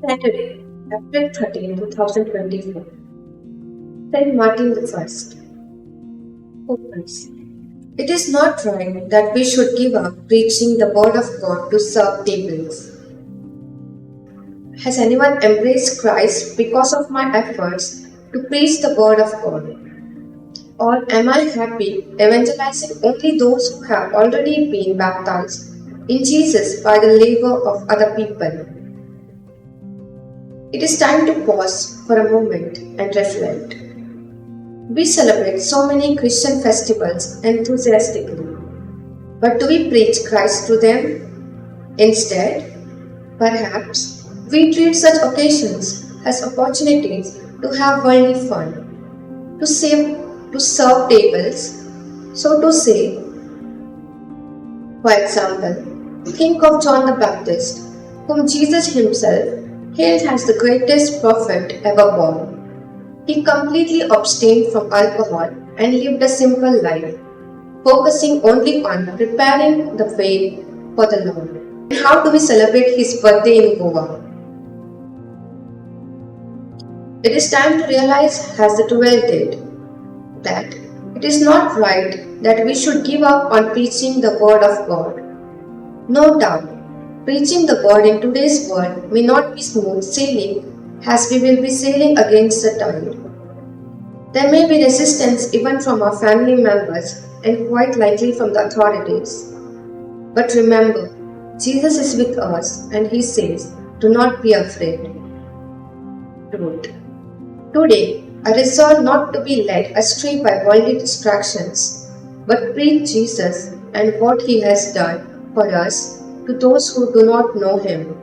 Saturday, April 13, 2024. Saint Martin the First. Focus. It is not right that we should give up preaching the word of God to serve tables. Has anyone embraced Christ because of my efforts to preach the word of God? Or am I happy evangelizing only those who have already been baptized in Jesus by the labor of other people? It is time to pause for a moment and reflect. We celebrate so many Christian festivals enthusiastically, but do we preach Christ to them? Instead, perhaps we treat such occasions as opportunities to have worldly fun, to serve tables, so to say. For example, think of John the Baptist, whom Jesus himself hailed as the greatest prophet ever born. He completely abstained from alcohol and lived a simple life, focusing only on preparing the way for the Lord. And how do we celebrate his birthday in Goa? It is time to realize, as the 12 did, that it is not right that we should give up on preaching the word of God. No doubt, preaching the word in today's world may not be smooth sailing, as we will be sailing against the tide. There may be resistance even from our family members and quite likely from the authorities. But remember, Jesus is with us and he says, do not be afraid. Truth. Today, I resolve not to be led astray by worldly distractions, but preach Jesus and what he has done for us to those who do not know him.